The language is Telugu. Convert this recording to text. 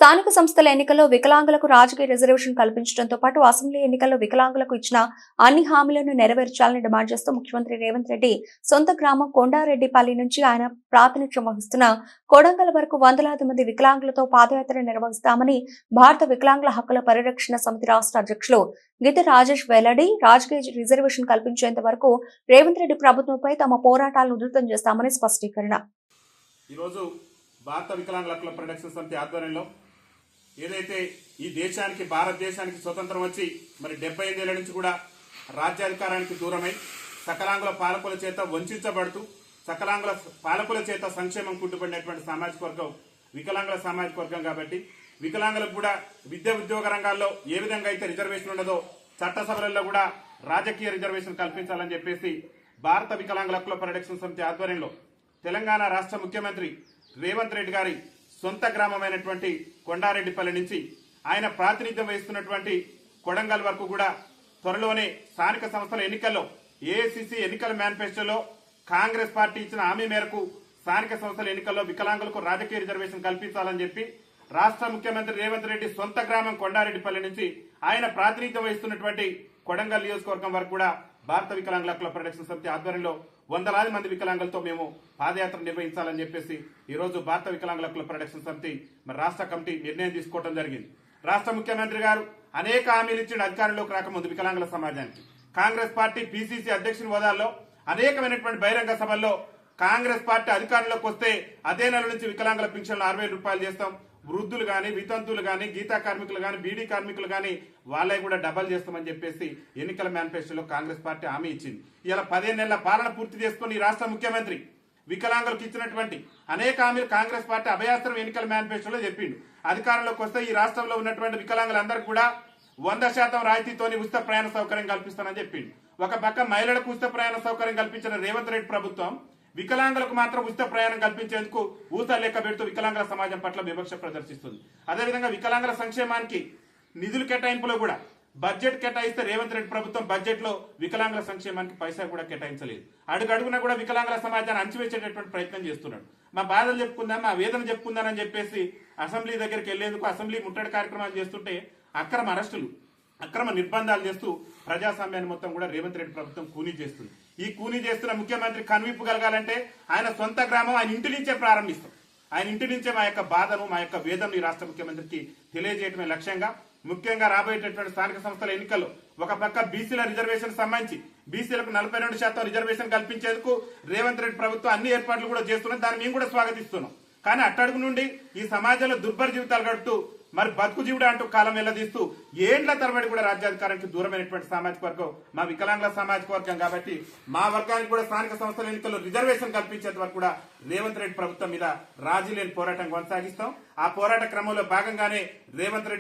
స్థానిక సంస్థల ఎన్నికల్లో వికలాంగులకు రాజకీయ రిజర్వేషన్ కల్పించడంతో పాటు అసెంబ్లీ ఎన్నికల్లో వికలాంగులకు ఇచ్చిన అన్ని హామీలను నెరవేర్చాలని డిమాండ్ చేస్తూ ముఖ్యమంత్రి రేవంత్ రెడ్డి సొంత గ్రామం కొండారెడ్డిపల్లి నుంచి ఆయన ప్రాతినిధ్యం వహిస్తున్న కొడంగల్ వరకు వందలాది మంది వికలాంగులతో పాదయాత్ర నిర్వహిస్తామని భారత వికలాంగుల హక్కుల పరిరక్షణ సమితి రాష్ట్ర అధ్యక్షులు గిద్ద రాజేష్ వెల్లడి రాజకీయ రిజర్వేషన్ కల్పించేంత వరకు రేవంత్ రెడ్డి ప్రభుత్వంపై తమ పోరాటాలను ఉధృతం చేస్తామని స్పష్టీకరణ. ఈరోజు భారత వికలాంగుల హక్కుల పరిరక్షణ సమితి ఆధ్వర్యంలో ఏదైతే ఈ దేశానికి భారతదేశానికి స్వతంత్రం వచ్చి మరి 75 ఏళ్ల నుంచి కూడా రాజ్యాధికారానికి దూరమై సకలాంగుల పాలకుల చేత వంచబడుతూ సకలాంగుల పాలకుల చేత సంక్షేమం కుంటుపడినటువంటి సామాజిక వర్గం వికలాంగుల సామాజిక వర్గం. కాబట్టి వికలాంగులకు కూడా విద్య ఉద్యోగ రంగాల్లో ఏ విధంగా అయితే రిజర్వేషన్ ఉండదో చట్టసభలలో కూడా రాజకీయ రిజర్వేషన్ కల్పించాలని చెప్పేసి భారత వికలాంగుల హక్కుల పరిరక్షణ సమితి ఆధ్వర్యంలో తెలంగాణ రాష్ట్ర ముఖ్యమంత్రి రేవంత్ రెడ్డి గారి సొంత గ్రామమైనటువంటి కొండారెడ్డిపల్లి నుంచి ఆయన ప్రాతినిధ్యం వహిస్తున్నటువంటి కొడంగల్ వరకు కూడా త్వరలోనే స్థానిక సంస్థల ఎన్నికల్లో ఏఐసిసి ఎన్నికల మేనిఫెస్టోలో కాంగ్రెస్ పార్టీ ఇచ్చిన హామీ మేరకు స్థానిక సంస్థల ఎన్నికల్లో వికలాంగులకు రాజకీయ రిజర్వేషన్ కల్పించాలని చెప్పి రాష్ట్ర ముఖ్యమంత్రి రేవంత్ రెడ్డి సొంత గ్రామం కొండారెడ్డిపల్లి నుంచి ఆయన ప్రాతినిధ్యం వహిస్తున్నటువంటి కొడంగల్ నియోజకవర్గం వరకు కూడా భారత వికలాంగుల హక్కుల పరిరక్షణ సమితి ఆధ్వర్యంలో వందలాది మంది వికలాంగులతో మేము పాదయాత్ర నిర్వహించాలని చెప్పేసి ఈ రోజు భారత వికలాంగుల హక్కుల పరిరక్షణ సమితి మరి రాష్ట్ర కమిటీ నిర్ణయం తీసుకోవడం జరిగింది. రాష్ట్ర ముఖ్యమంత్రి గారు అనేక హామీలు ఇచ్చిన అధికారంలోకి రాకముందు వికలాంగుల సమాజానికి కాంగ్రెస్ పార్టీ పిసిసి అధ్యక్షుని హోదాల్లో అనేకమైనటువంటి బహిరంగ సభల్లో కాంగ్రెస్ పార్టీ అధికారంలోకి వస్తే అదే నెల నుంచి వికలాంగుల పింఛన్లు 60,000 రూపాయలు చేస్తాం, వృద్ధులు గాని వితంతువులు గాని గీతా కార్మికులు గాని బీడీ కార్మికులు గాని వాళ్ళకి కూడా డబల్ చేస్తామని చెప్పేసి ఎన్నికల మేనిఫెస్టోలో కాంగ్రెస్ పార్టీ హామీ ఇచ్చింది. ఇలా 15 నెలల పాలన పూర్తి చేసుకుని ఈ రాష్ట్ర ముఖ్యమంత్రి వికలాంగులకు ఇచ్చినటువంటి అనేక హామీలు కాంగ్రెస్ పార్టీ అభయాస్త్రం ఎన్నికల మేనిఫెస్టోలో చెప్పిండు. అధికారంలోకి వస్తే ఈ రాష్ట్రంలో ఉన్నటువంటి వికలాంగులందరికీ కూడా 100% రాయితీతోని ఉచిత ప్రయాణ సౌకర్యం కల్పిస్తానని చెప్పిండు. ఒక పక్క మహిళలకు ఉచిత ప్రయాణ సౌకర్యం కల్పించిన రేవంత్ రెడ్డి ప్రభుత్వం వికలాంగులకు మాత్రం ఉచిత ప్రయాణం కల్పించేందుకు ఊస లెక్క పెడుతూ వికలాంగుల సమాజం పట్ల వివక్ష ప్రదర్శిస్తుంది. అదేవిధంగా వికలాంగుల సంక్షేమానికి నిధులు కేటాయింపులో కూడా బడ్జెట్ కేటాయిస్తే రేవంత్ రెడ్డి ప్రభుత్వం బడ్జెట్ లో వికలాంగుల సంక్షేమానికి పైసా కూడా కేటాయించలేదు. అడుగడుగున కూడా వికలాంగుల సమాజాన్ని అణచివేసేటటువంటి ప్రయత్నం చేస్తున్నాడు. మా బాధలు చెప్పుకుందాం, మా వేదన చెప్పుకుందానని చెప్పేసి అసెంబ్లీ దగ్గరికి వెళ్లేందుకు అసెంబ్లీ ముట్టడి కార్యక్రమాలు చేస్తుంటే అక్రమ అరెస్టులు అక్రమ నిర్బంధాలు చేస్తూ ప్రజాస్వామ్యాన్ని మొత్తం కూడా రేవంత్ రెడ్డి ప్రభుత్వం కూనీ చేస్తుంది. ఈ కూనీ చేస్తున్న ముఖ్యమంత్రి కనువిప్పు కలగాలంటే ఆయన సొంత గ్రామం ఆయన ఇంటి నుంచే ప్రారంభిస్తాం. ఆయన ఇంటి నుంచే మా యొక్క బాధను మా యొక్క వేదనను ఈ రాష్ట్ర ముఖ్యమంత్రికి తెలియజేయడమే లక్ష్యంగా ముఖ్యంగా రాబోయేటటువంటి స్థానిక సంస్థల ఎన్నికల్లో ఒక పక్క బీసీల రిజర్వేషన్ సంబంధించి బీసీలకు 42% రిజర్వేషన్ కల్పించేందుకు రేవంత్ రెడ్డి ప్రభుత్వం అన్ని ఏర్పాట్లు కూడా చేస్తున్నది. దాన్ని మేము కూడా స్వాగతిస్తున్నాం. కానీ అట్టడుగు నుండి ఈ సమాజంలో దుర్భర జీవితాలు గడుపుతూ మరి బతుకు జీవుడు అంటూ కాలం వెళ్లదీస్తూ ఏండ్ల తరబడి కూడా రాజ్యాధికారానికి దూరమైనటువంటి సామాజిక వర్గం మా వికలాంగుల సామాజిక వర్గం. కాబట్టి మా వర్గానికి కూడా స్థానిక సంస్థల ఎన్నికల్లో రిజర్వేషన్ కల్పించేంత వరకు కూడా రేవంత్ రెడ్డి ప్రభుత్వం మీద రాజీ లేని పోరాటం కొనసాగిస్తాం. ఆ పోరాట క్రమంలో భాగంగానే రేవంత్ రెడ్డి